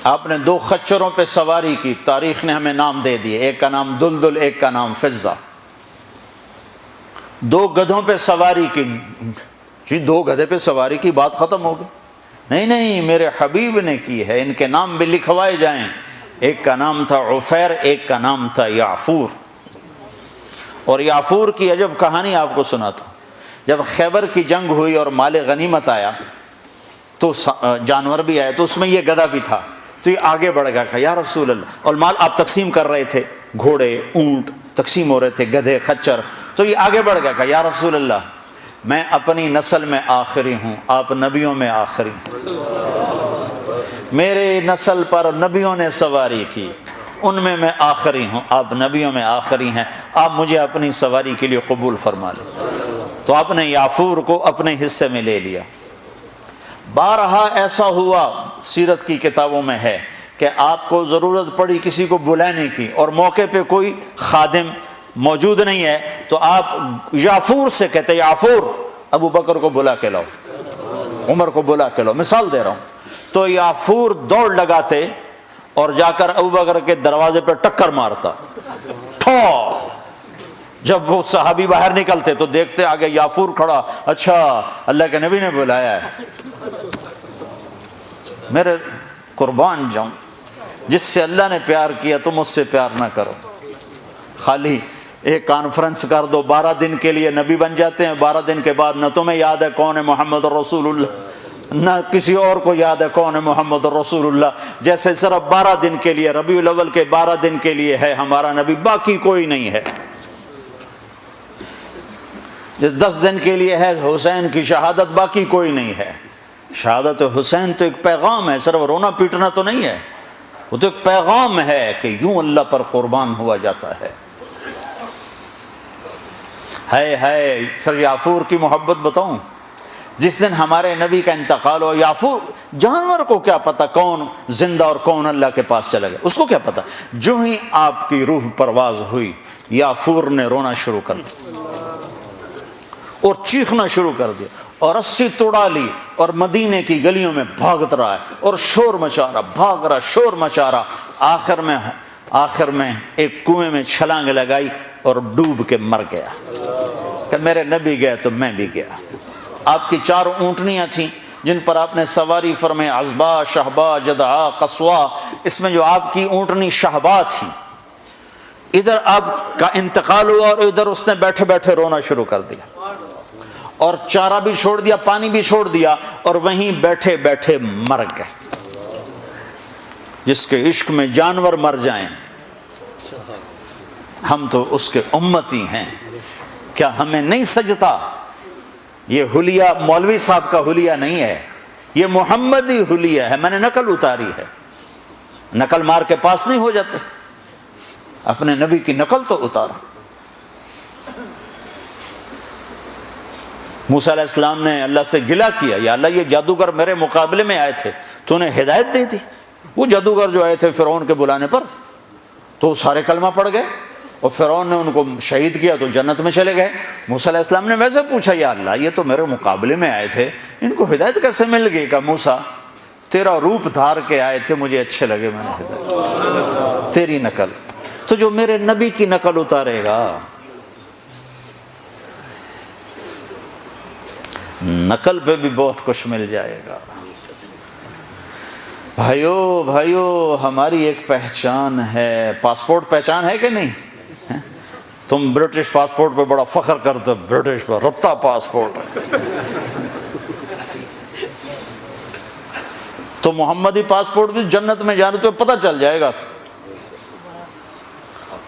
آپ نے 2 خچروں پہ سواری کی، تاریخ نے ہمیں نام دے دیے، ایک کا نام دلدل، ایک کا نام فضہ۔ 2 گدھوں پہ سواری کی، جی 2 گدھے پہ سواری کی بات ختم ہو گئی؟ نہیں، میرے حبیب نے کی ہے، ان کے نام بھی لکھوائے جائیں۔ ایک کا نام تھا عفیر، ایک کا نام تھا یعفور۔ اور یعفور کی عجب کہانی آپ کو سناتا ہوں۔ جب خیبر کی جنگ ہوئی اور مال غنیمت آیا تو جانور بھی آئے، تو اس میں یہ گدھا بھی تھا، تو یہ آگے بڑھ گیا، کہا یا رسول اللہ، اور مال آپ تقسیم کر رہے تھے، گھوڑے اونٹ تقسیم ہو رہے تھے، گدھے خچر، تو یہ آگے بڑھ گیا، کہا یا رسول اللہ میں اپنی نسل میں آخری ہوں، آپ نبیوں میں آخری ہیں، میرے نسل پر نبیوں نے سواری کی، ان میں آخری ہوں، آپ نبیوں میں آخری ہیں، آپ مجھے اپنی سواری کے لیے قبول فرما لیں۔ تو آپ نے یعفور کو اپنے حصے میں لے لیا۔ بارہا ایسا ہوا، سیرت کی کتابوں میں ہے کہ آپ کو ضرورت پڑی کسی کو بلانے کی اور موقع پہ کوئی خادم موجود نہیں ہے، تو آپ یعفور سے کہتے یعفور ابو بکر کو بلا کے لاؤ، عمر کو بلا کے لاؤ، مثال دے رہا ہوں۔ تو یعفور دوڑ لگاتے اور جا کر ابو بکر کے دروازے پہ ٹکر مارتا، ٹھو۔ جب وہ صحابی باہر نکلتے تو دیکھتے آگے یعفور کھڑا، اچھا اللہ کے نبی نے بلایا ہے۔ میرے قربان جاؤں، جس سے اللہ نے پیار کیا تم اس سے پیار نہ کرو۔ خالی ایک کانفرنس کر دو، 12 دن کے لیے نبی بن جاتے ہیں، 12 دن کے بعد نہ تمہیں یاد ہے کون ہے محمد رسول اللہ، نہ کسی اور کو یاد ہے کون ہے محمد رسول اللہ۔ جیسے صرف 12 دن کے لیے، ربیع الاول کے 12 دن کے لیے ہے ہمارا نبی، باقی کوئی نہیں ہے۔ 10 دن کے لیے ہے حسین کی شہادت، باقی کوئی نہیں ہے۔ شہادت حسین تو ایک پیغام ہے، صرف رونا پیٹنا تو نہیں ہے، وہ تو ایک پیغام ہے کہ یوں اللہ پر قربان ہوا جاتا ہے۔ پھر یعفور کی محبت بتاؤں، جس دن ہمارے نبی کا انتقال ہو، یعفور جانور کو کیا پتا کون زندہ اور کون اللہ کے پاس چلا گیا، اس کو کیا پتا، جو ہی آپ کی روح پرواز ہوئی یعفور نے رونا شروع کر دیا اور چیخنا شروع کر دیا اور رسی توڑا لی اور مدینے کی گلیوں میں بھاگت رہا ہے اور شور مچا رہا، بھاگ رہا، شور مچا رہا۔ آخر میں ایک کنویں میں چھلانگ لگائی اور ڈوب کے مر گیا کہ میرے نبی گئے تو میں بھی گیا۔ آپ کی 4 اونٹنیاں تھیں جن پر آپ نے سواری فرمائی، عزبا، شہبا، جدعا، قصوا۔ اس میں جو آپ کی اونٹنی شہبا تھی، ادھر آپ کا انتقال ہوا اور ادھر اس نے بیٹھے بیٹھے رونا شروع کر دیا اور چارہ بھی چھوڑ دیا، پانی بھی چھوڑ دیا اور وہیں بیٹھے بیٹھے مر گئے۔ جس کے عشق میں جانور مر جائیں، ہم تو اس کے امتی ہیں، کیا ہمیں نہیں سجتا؟ یہ حلیہ مولوی صاحب کا حلیہ نہیں ہے، یہ محمدی حلیہ ہے، میں نے نقل اتاری ہے۔ نقل مار کے پاس نہیں ہو جاتے، اپنے نبی کی نقل تو اتارا۔ موسیٰ علیہ السلام نے اللہ سے گلہ کیا، یا اللہ یہ جادوگر میرے مقابلے میں آئے تھے، تو انہیں ہدایت دے دی۔ وہ جادوگر جو آئے تھے فرعون کے بلانے پر، تو سارے کلمہ پڑھ گئے اور فرعون نے ان کو شہید کیا تو جنت میں چلے گئے۔ موسیٰ علیہ السلام نے ویسے پوچھا، یا اللہ یہ تو میرے مقابلے میں آئے تھے، ان کو ہدایت کیسے مل گئی؟ کہ موسیٰ تیرا روپ دھار کے آئے تھے، مجھے اچھے لگے، میں نے ہدایت تیری نقل۔ تو جو میرے نبی کی نقل اتارے گا، نقل پہ بھی بہت کچھ مل جائے گا۔ بھائیو ہماری ایک پہچان ہے، پاسپورٹ پہچان ہے کہ نہیں؟ تم برٹش پاسپورٹ پہ بڑا فخر کرتے، برٹش پہ رتا پاسپورٹ، تو محمدی پاسپورٹ بھی جنت میں جانے تو پتہ چل جائے گا۔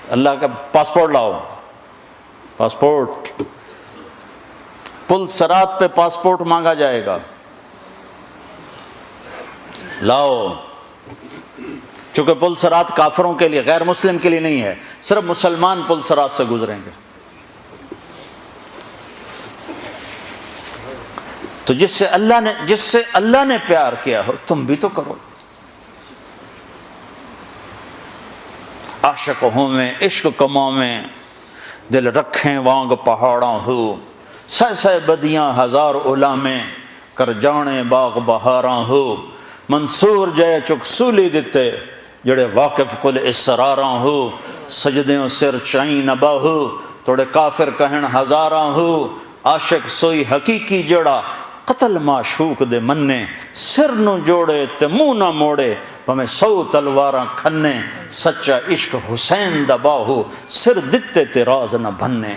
اللہ کا پاسپورٹ لاؤ، پاسپورٹ پل صراط پہ پاسپورٹ مانگا جائے گا، لاؤ۔ چونکہ پل صراط کافروں کے لیے، غیر مسلم کے لیے نہیں ہے، صرف مسلمان پل صراط سے گزریں گے۔ تو جس سے اللہ نے پیار کیا ہو تم بھی تو کرو۔ عاشق ہوں میں عشق کما میں، دل رکھیں وانگ پہاڑاں ہو، سہ بدیاں ہزار اولا میں، کر جانے باغ بہاراں ہو، منصور جے چک سولی دیتے جڑے واقف کل اسراراں ہو سجدیوں سر چائیں نہ باہو توڑے کافر کہن ہزاراں ہو عاشق سوئی حقیقی جڑا قتل معشوق دے مننے سر نو جوڑے تے منہ نہ موڑے پمیں 100 تلواراں کھنے سچا عشق حسین دا باہو سر دتے تے راز نہ بھنے۔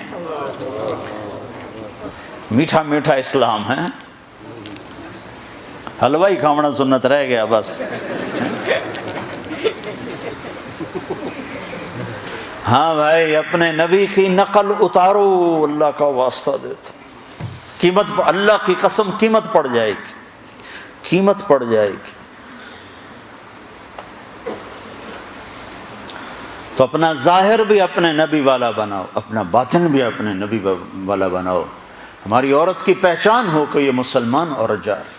میٹھا میٹھا اسلام ہے، حلوائی کھاونا سنت رہ گیا بس۔ ہاں بھائی اپنے نبی کی نقل اتارو، اللہ کا واسطہ دیتا، قیمت اللہ کی قسم قیمت پڑ جائے گی، قیمت پڑ جائے گی۔ تو اپنا ظاہر بھی اپنے نبی والا بناؤ، اپنا باطن بھی اپنے نبی والا بناؤ۔ ہماری عورت کی پہچان ہو کہ یہ مسلمان عورت جا رہی،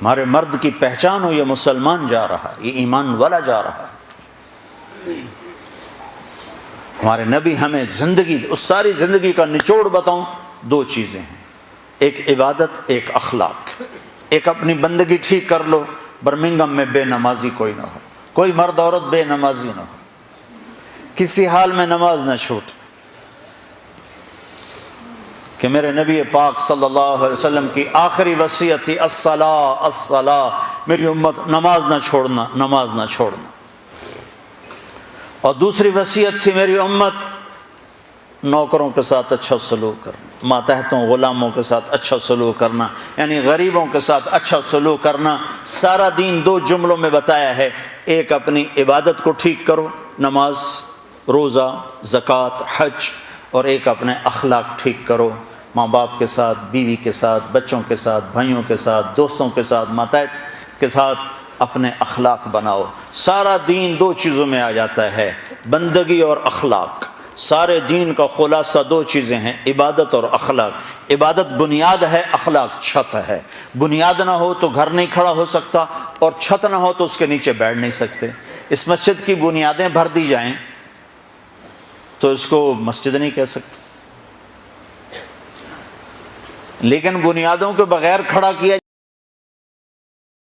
ہمارے مرد کی پہچان ہو یہ مسلمان جا رہا، یہ ایمان والا جا رہا۔ ہمارے نبی ہمیں زندگی، اس ساری زندگی کا نچوڑ بتاؤں، 2 چیزیں ہیں، ایک عبادت، ایک اخلاق۔ ایک اپنی بندگی ٹھیک کر لو، برمنگم میں بے نمازی کوئی نہ ہو، کوئی مرد عورت بے نمازی نہ ہو، کسی حال میں نماز نہ چھوٹ، کہ میرے نبی پاک صلی اللہ علیہ وسلم کی آخری وصیت تھی الصلاۃ الصلاۃ، میری امت نماز نہ چھوڑنا، نماز نہ چھوڑنا۔ اور دوسری وصیت تھی میری امت نوکروں کے ساتھ اچھا سلوک کرنا، ماتحتوں غلاموں کے ساتھ اچھا سلوک کرنا، یعنی غریبوں کے ساتھ اچھا سلوک کرنا۔ سارا دین 2 جملوں میں بتایا ہے، ایک اپنی عبادت کو ٹھیک کرو، نماز، روزہ، زکوٰۃ، حج، اور ایک اپنے اخلاق ٹھیک کرو، ماں باپ کے ساتھ، بیوی کے ساتھ، بچوں کے ساتھ، بھائیوں کے ساتھ، دوستوں کے ساتھ، ماتحت کے ساتھ اپنے اخلاق بناؤ۔ سارا دین 2 چیزوں میں آ جاتا ہے، بندگی اور اخلاق۔ سارے دین کا خلاصہ 2 چیزیں ہیں، عبادت اور اخلاق۔ عبادت بنیاد ہے، اخلاق چھت ہے۔ بنیاد نہ ہو تو گھر نہیں کھڑا ہو سکتا، اور چھت نہ ہو تو اس کے نیچے بیٹھ نہیں سکتے۔ اس مسجد کی بنیادیں بھر دی جائیں تو اس کو مسجد نہیں کہہ سکتے، لیکن بنیادوں کے بغیر کھڑا کیا